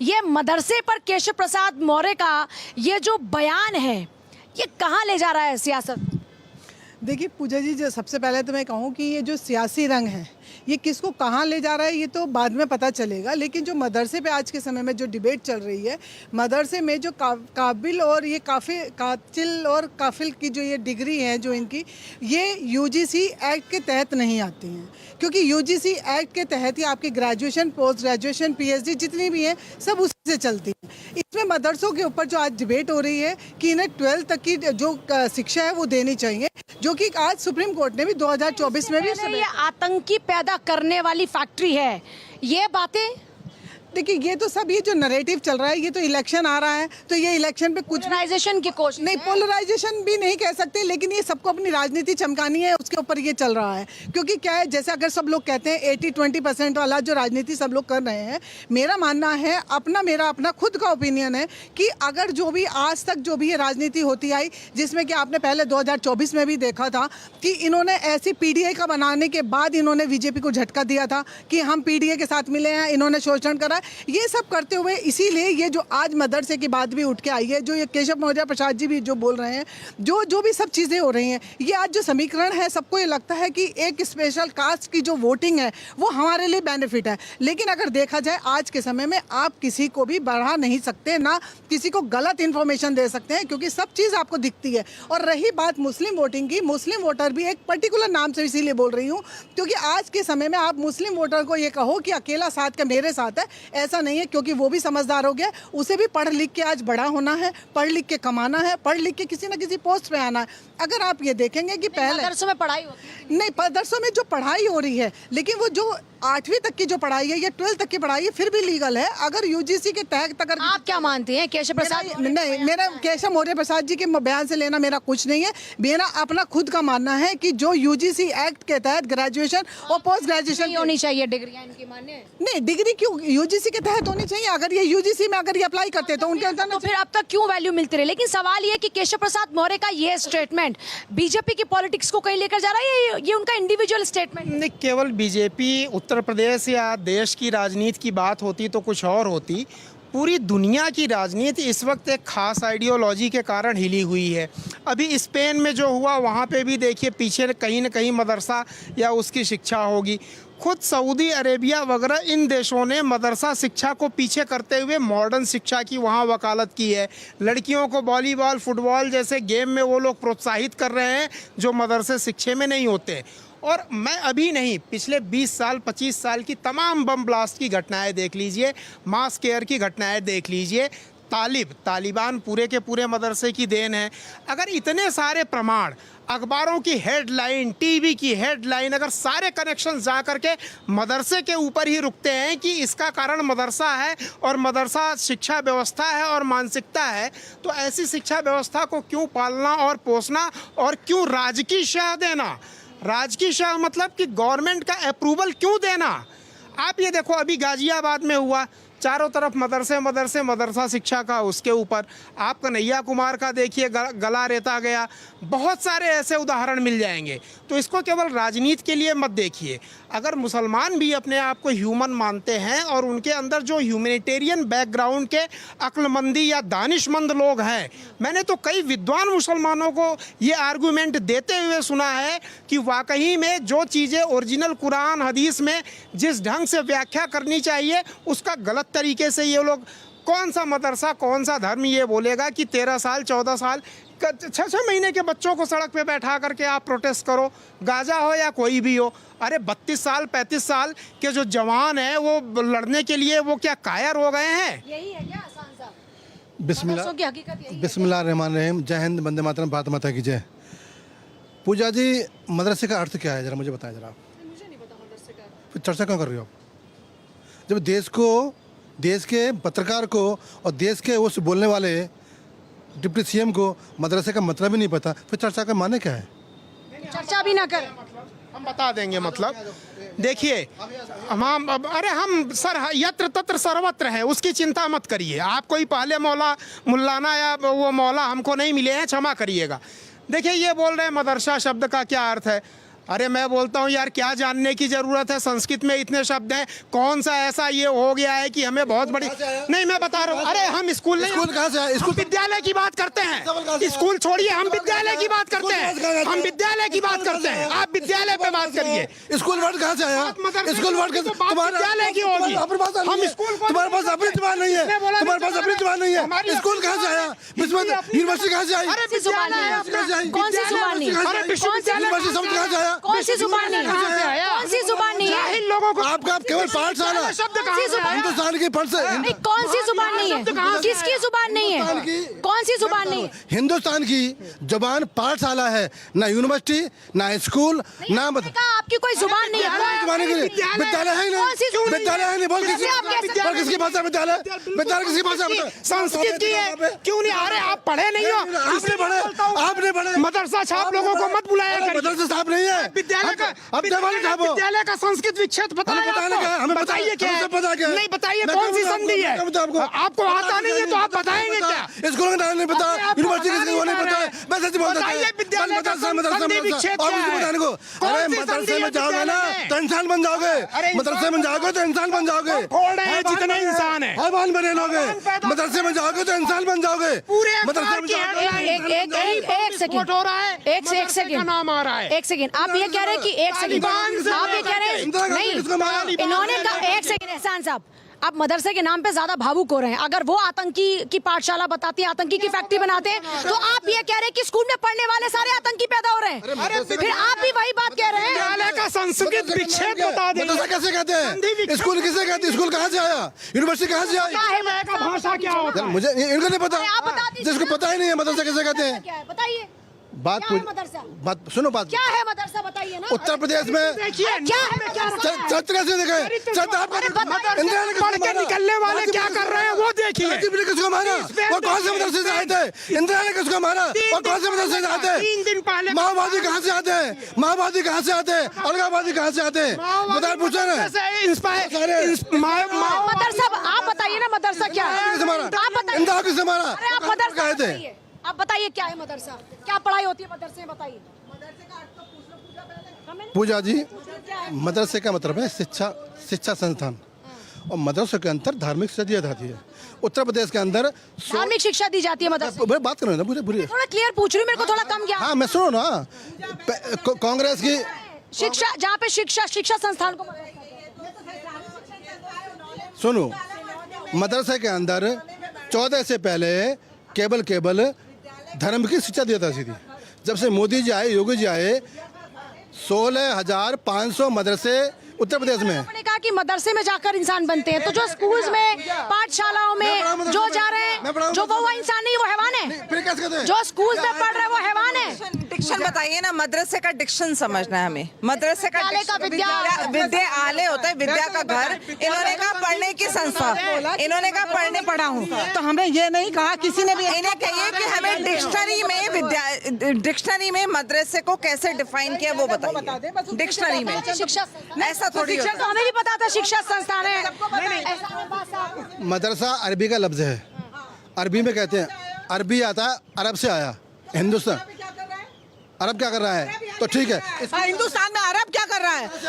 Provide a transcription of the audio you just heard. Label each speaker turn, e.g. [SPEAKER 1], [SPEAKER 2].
[SPEAKER 1] ये मदरसे पर केशव प्रसाद मौर्य का ये जो बयान है, ये कहाँ ले जा रहा है सियासत?
[SPEAKER 2] देखिए पूजा जी, जो सबसे पहले तो मैं कहूँ कि ये जो सियासी रंग है ये किसको कहाँ ले जा रहा है ये तो बाद में पता चलेगा। लेकिन जो मदरसे पे आज के समय में जो डिबेट चल रही है, मदरसे में जो काबिल और ये कातिल और काफिल की जो ये डिग्री है जो इनकी, ये यूजीसी एक्ट के तहत नहीं आती हैं, क्योंकि यूजीसी एक्ट के तहत ही आपकी ग्रेजुएशन, पोस्ट ग्रेजुएशन, पीएचडी जितनी भी हैं सब उसी से चलती है। इसमें मदरसों के ऊपर जो आज डिबेट हो रही है कि इन्हें 12th तक की जो शिक्षा है वो देनी चाहिए, जो कि आज सुप्रीम कोर्ट ने भी 2024 में भी
[SPEAKER 1] ये आतंकी पैदा करने वाली फैक्ट्री है, ये बातें।
[SPEAKER 2] देखिए ये तो सब ये जो नैरेटिव चल रहा है, ये तो इलेक्शन आ रहा है तो ये इलेक्शन पे कुछ
[SPEAKER 1] पोलराइजेशन की कोशिश
[SPEAKER 2] नहीं, पोलराइजेशन भी नहीं कह सकते, लेकिन ये सबको अपनी राजनीति चमकानी है, उसके ऊपर ये चल रहा है। क्योंकि क्या है, जैसे अगर सब लोग कहते हैं 80-20% वाला जो राजनीति सब लोग कर रहे हैं, मेरा मानना है, मेरा अपना खुद का ओपिनियन है कि अगर जो भी आज तक जो भी ये राजनीति होती आई, जिसमें कि आपने पहले 2024 में भी देखा था कि इन्होंने ऐसी पीडीए का बनाने के बाद इन्होंने बीजेपी को झटका दिया था कि हम पीडीए के साथ मिले हैं, इन्होंने शोषण करा, ये सब करते हुए इसीलिए ये जो आज मदरसे की बात भी उठ के आई है, जो ये केशव मौर्य प्रसाद जी भी जो बोल रहे हैं, जो भी सब चीज़ें हो रही हैं, ये आज जो समीकरण है सबको ये लगता है कि एक स्पेशल कास्ट की जो वोटिंग है वो हमारे लिए बेनिफिट है। लेकिन अगर देखा जाए आज के समय में आप किसी को भी बढ़ा नहीं सकते, ना किसी को गलत इन्फॉर्मेशन दे सकते हैं, क्योंकि सब चीज़ आपको दिखती है। और रही बात मुस्लिम वोटिंग की, मुस्लिम वोटर भी एक पर्टिकुलर नाम से इसीलिए बोल रही हूँ क्योंकि आज के समय में आप मुस्लिम वोटर को ये कहो कि अकेला साथ का मेरे साथ है, ऐसा नहीं है, क्योंकि वो भी समझदार हो गया, उसे भी पढ़ लिख के आज बड़ा होना है, पढ़ लिख के कमाना है, पढ़ लिख के किसी ना किसी पोस्ट पे आना है। अगर आप ये देखेंगे कि पहले
[SPEAKER 1] मदरसों में पढ़ाई होती है,
[SPEAKER 2] नहीं, मदरसों में जो पढ़ाई हो रही है, लेकिन वो जो 8वीं तक की जो पढ़ाई है या 12th तक की पढ़ाई है फिर भी लीगल है। अगर यूजीसी के तहत अगर
[SPEAKER 1] आप क्या मानते हैं केशव प्रसाद?
[SPEAKER 2] नहीं, मेरा केशव मौर्य प्रसाद जी के बयान से लेना मेरा कुछ नहीं है। मेरा अपना खुद का मानना है कि जो यूजीसी एक्ट के तहत ग्रेजुएशन और पोस्ट ग्रेजुएशन
[SPEAKER 1] होनी चाहिए डिग्रियां इनकी, मान्य
[SPEAKER 2] नहीं, डिग्री क्यों यूजीसी के तहत होनी चाहिए। अगर ये यूजीसी में अगर ये अप्लाई करते तो उनके अंदर
[SPEAKER 1] तो फिर अब तक क्यों वैल्यू मिलती रही? लेकिन सवाल ये कि केशव प्रसाद मौर्य का ये स्टेटमेंट बीजेपी की पॉलिटिक्स को कहीं लेकर जा रहा है, ये उनका इंडिविजुअल स्टेटमेंट
[SPEAKER 3] नहीं, केवल बीजेपी उत्तर प्रदेश या देश की राजनीति की बात होती तो कुछ और होती। पूरी दुनिया की राजनीति इस वक्त एक खास आइडियोलॉजी के कारण हिली हुई है। अभी स्पेन में जो हुआ वहाँ पे भी देखिए पीछे कहीं न कहीं मदरसा या उसकी शिक्षा होगी। खुद सऊदी अरेबिया वगैरह इन देशों ने मदरसा शिक्षा को पीछे करते हुए मॉडर्न शिक्षा की वहाँ वकालत की है। लड़कियों को वॉलीबॉल, फुटबॉल जैसे गेम में वो लोग प्रोत्साहित कर रहे हैं जो मदरसे शिक्षा में नहीं होते। और मैं अभी नहीं, पिछले 20 साल 25 साल की तमाम बम ब्लास्ट की घटनाएं देख लीजिए, मास केयर की घटनाएं देख लीजिए, तालिबान पूरे के पूरे मदरसे की देन है। अगर इतने सारे प्रमाण, अखबारों की हेडलाइन, टीवी की हेडलाइन, अगर सारे कनेक्शन जा करके मदरसे के ऊपर ही रुकते हैं कि इसका कारण मदरसा है और मदरसा शिक्षा व्यवस्था है और मानसिकता है, तो ऐसी शिक्षा व्यवस्था को क्यों पालना और पोसना और क्यों राजकीय शह देना? राजकीय शह मतलब कि गवर्नमेंट का अप्रूवल क्यों देना? आप ये देखो अभी गाजियाबाद में हुआ, चारों तरफ मदरसा शिक्षा का, उसके ऊपर आप कन्हैया कुमार का देखिए गला रेता गया। बहुत सारे ऐसे उदाहरण मिल जाएंगे। तो इसको केवल राजनीति के लिए मत देखिए। अगर मुसलमान भी अपने आप को ह्यूमन मानते हैं और उनके अंदर जो ह्यूमैनिटेरियन बैकग्राउंड के अक्लमंदी या दानिशमंद लोग हैं, मैंने तो कई विद्वान मुसलमानों को ये आर्गूमेंट देते हुए सुना है कि वाकई में जो चीज़ें ओरिजिनल कुरान हदीस में जिस ढंग से व्याख्या करनी चाहिए उसका गलत तरीके से ये लोग, कौन सा मदरसा कौन सा धर्म ये बोलेगा कि 13 साल 14 साल 6 महीने के बच्चों को सड़क पे बैठा करके आप प्रोटेस्ट करो, गाजा हो या कोई भी हो। अरे 32 साल 35 साल के जो जवान हैं वो लड़ने के लिए वो क्या कायर हो गए हैं?
[SPEAKER 1] यही है क्या आसान सा?
[SPEAKER 4] बिस्मिल्लाह रहमान रहीम। जय हिंद, वंदे मातरम, भारत माता की जय। पूजा जी, मदरसे का अर्थ क्या है, जरा मुझे बताएं जरा।
[SPEAKER 1] मुझे नहीं पता मदरसे का।
[SPEAKER 4] फिर चर्चा क्यों कर रही हो आप? जब देश के पत्रकार को और देश के उस बोलने वाले डिप्टी सीएम को मदरसे का मतलब ही नहीं पता, फिर चर्चा का माने क्या है?
[SPEAKER 1] चर्चा भी ना कर,
[SPEAKER 3] हम बता देंगे। मतलब देखिए, हम सर यत्र तत्र सर्वत्र है, उसकी चिंता मत करिए। आप कोई पहले मुल्लाना या वो मौला हमको नहीं मिले हैं, क्षमा करिएगा। देखिए, ये बोल रहे हैं मदरसा शब्द का क्या अर्थ है। अरे मैं बोलता हूँ यार, क्या जानने की जरूरत है, संस्कृत में इतने शब्द हैं, कौन सा ऐसा ये हो गया है कि हमें बहुत बड़ी, नहीं मैं बता रहा हूँ, अरे हम स्कूल नहीं,
[SPEAKER 4] स्कूल कहाँ से आया? स्कूल
[SPEAKER 3] विद्यालय की बात करते हैं, स्कूल छोड़िए, हम विद्यालय की बात करते हैं, हम विद्यालय की बात करते हैं, आप विद्यालय पे बात करिए।
[SPEAKER 4] स्कूल वर्ड कहाँ से आया? स्कूल वर्ड तुम्हारा
[SPEAKER 3] विद्यालय की होगी,
[SPEAKER 4] हम स्कूल, तुम्हारे पास अपनी जुबान नहीं है, तुम्हारे पास अपनी जुबान नहीं है। स्कूल कहाँ से आया? यूनिवर्सिटी कहाँ से आई?
[SPEAKER 1] कौन सी जुबान नहीं? कौन सी जुबान नहीं?
[SPEAKER 4] यूनिवर्सिटी शब्द कहाँ से आया?
[SPEAKER 1] कौन सी जुबान नहीं? कौन सी जुबान नहीं है?
[SPEAKER 3] इन लोगों को
[SPEAKER 4] आपका केवल पाठशाला, हिंदुस्तान की फर्ज है।
[SPEAKER 1] नहीं, कौन सी जुबान नहीं है? किसकी जुबान नहीं है? कौन सी जुबान नहीं है?
[SPEAKER 4] हिंदुस्तान की जुबान पाठशाला है, ना यूनिवर्सिटी, ना स्कूल, ना
[SPEAKER 1] कहा आपकी कोई जुबान नहीं है।
[SPEAKER 4] विद्यालय है
[SPEAKER 1] कौन सी
[SPEAKER 4] नहीं, विद्यालय है नहीं, बोल
[SPEAKER 1] कैसे आप कह सकते हैं?
[SPEAKER 4] किसकी भाषा विद्यालय? विद्यालय किसकी भाषा?
[SPEAKER 3] संस्कृत की है, क्यों नहीं आ रहे? आप पढ़े नहीं हो,
[SPEAKER 4] आपने पढ़े, आपने पढ़े।
[SPEAKER 3] मदरसा छाप लोगों को मत बुलाया करिए।
[SPEAKER 4] मदरसा साहब नहीं है,
[SPEAKER 3] विद्यालय का, विद्यालय का संस्कृत विच्छेद पता है आपको?
[SPEAKER 4] हमें
[SPEAKER 3] बताइए क्या है?
[SPEAKER 4] पता क्या है?
[SPEAKER 3] नहीं बताइए कौन सी संधि है? आपको आता नहीं है तो आप बताएंगे क्या?
[SPEAKER 4] स्कूल का नाम नहीं पता, यूनिवर्सिटी किसकी वो नहीं पता है, मैं सच बोलता हूं।
[SPEAKER 3] बताइए विद्यालय का संधि विच्छेद
[SPEAKER 4] और
[SPEAKER 3] क्या
[SPEAKER 4] मुझे
[SPEAKER 3] है?
[SPEAKER 4] बताने को, अरे मदरसे में जाओगे ना तो इंसान बन जाओगे, मदरसे में जाओगे तो इंसान बन जाओगे।
[SPEAKER 3] खोल रहे हैं जितने इंसान है,
[SPEAKER 4] हैवान बने लोगे, मदरसे में जाओगे तो इंसान बन जाओगे।
[SPEAKER 3] पूरे
[SPEAKER 4] मदरसे में
[SPEAKER 1] एक सेकंड
[SPEAKER 3] हो रहा है,
[SPEAKER 1] एक सेकंड
[SPEAKER 3] नाम आ रहा है।
[SPEAKER 1] एक सेकंड, आप ये कह रहे हैं कि एक सेकंड, आप ये कह रहे हैं नहीं, इन्होंने कहा एक सेकंड, एहसान साहब आप मदरसे के नाम पे ज्यादा भावुक हो रहे हैं। अगर वो आतंकी की पाठशाला बताती है, आतंकी की फैक्ट्री बनाते हैं, तो आप ये कह रहे हैं कि स्कूल में पढ़ने वाले सारे आतंकी पैदा हो रहे हैं। फिर आप भी वही बात कह रहे हैं।
[SPEAKER 3] विद्यालय का संस्कृत विच्छेद बता दें।
[SPEAKER 4] मदरसा कैसे कहते हैं? स्कूल किसे कहते हैं? स्कूल कहाँ से आया? यूनिवर्सिटी कहाँ से आई?
[SPEAKER 3] विद्यालय का भाषा क्या होता है?
[SPEAKER 4] मुझे इनको नहीं पता,
[SPEAKER 1] आप बता दीजिए।
[SPEAKER 4] जिसको पता ही नहीं है मदरसा कैसे कहते हैं।
[SPEAKER 1] क्या है बताइए?
[SPEAKER 4] बात
[SPEAKER 1] क्या है मदरसा?
[SPEAKER 4] बात सुनो, बात
[SPEAKER 1] क्या है मदरसा बताइए ना।
[SPEAKER 4] उत्तर प्रदेश में
[SPEAKER 3] देखिए
[SPEAKER 1] क्या है? क्या
[SPEAKER 4] चरित्र से देखे, चरित्र आपका इंदिरा ने
[SPEAKER 3] पढ़ के निकलने वाले क्या कर रहे हैं वो देखिए।
[SPEAKER 4] राजीव ने किसको मारा और कौन से मदरसे से आए थे? इंदिरा ने किसको मारा और कौन से मदरसे से आते हैं?
[SPEAKER 3] 3 दिन पहले
[SPEAKER 4] माओवादी कहाँ से आते हैं? माओवादी कहाँ से आते हैं? अलगावादी कहाँ से आते हैं? बता पूछो ना।
[SPEAKER 1] मदरसा आप बताइए ना, मदरसा क्या है?
[SPEAKER 4] किससे मारा?
[SPEAKER 1] आप बताइए।
[SPEAKER 4] इंदिरा किससे मारा?
[SPEAKER 1] अरे आप मदरसा
[SPEAKER 4] कहे थे?
[SPEAKER 1] बताइए। आप बताइए क्या है मदरसा, क्या पढ़ाई होती है मदरसे में, बताइए।
[SPEAKER 4] पूजा जी, मदरसे का मतलब है शिक्षा, शिक्षा संस्थान, और मदरसे के अंदर धार्मिक शिक्षा दी जाती है। उत्तर प्रदेश के अंदर
[SPEAKER 1] धार्मिक शिक्षा दी जाती है मदरसे में।
[SPEAKER 4] बात करो ना, पूरी
[SPEAKER 1] थोड़ा क्लियर पूछ रही हूँ, मेरे को थोड़ा कम ज्ञान।
[SPEAKER 4] हाँ मैं सुनो ना, कांग्रेस की
[SPEAKER 1] शिक्षा, जहाँ पे शिक्षा संस्थान को
[SPEAKER 4] सुनो, मदरसे के अंदर 14 से पहले केवल धर्म की शिक्षा दी जाती थी। जब से मोदी जी आए, योगी जी आए, 16,500 मदरसे उत्तर प्रदेश में।
[SPEAKER 1] आपने कहा कि मदरसे में जाकर इंसान बनते हैं, तो जो स्कूल्स में, पाठशालाओं में जो जा रहे हैं, जो वो इंसान नहीं, वो हैवान है। जो स्कूल्स में पढ़ रहे हैं वो हैवान है।
[SPEAKER 5] डिक्शन बताइए ना, मदरसे का डिक्शन समझना है हमें। मदरसे का विद्यालय होता है, विद्या का घर। इन्होंने कहा पढ़ने की संस्था, इन्होंने कहा पढ़ने पढ़ा हूँ,
[SPEAKER 2] तो हमें ये नहीं कहा किसी ने भी।
[SPEAKER 5] इन्हें कहिए कि हमें डिक्शनरी में मदरसे को कैसे डिफाइन किया वो बताइए। डिक्शनरी में
[SPEAKER 1] शिक्षा,
[SPEAKER 5] ऐसा थोड़ी
[SPEAKER 1] शिक्षा तो हमें भी पता था, शिक्षा संस्थान है।
[SPEAKER 4] मदरसा अरबी का लफ्ज है, अरबी में कहते हैं, अरबी आता है, अरब से आया, हिंदुस्तान। अरब क्या कर रहा है? तो ठीक है,
[SPEAKER 2] हिंदुस्तान में अरब क्या कर रहा है?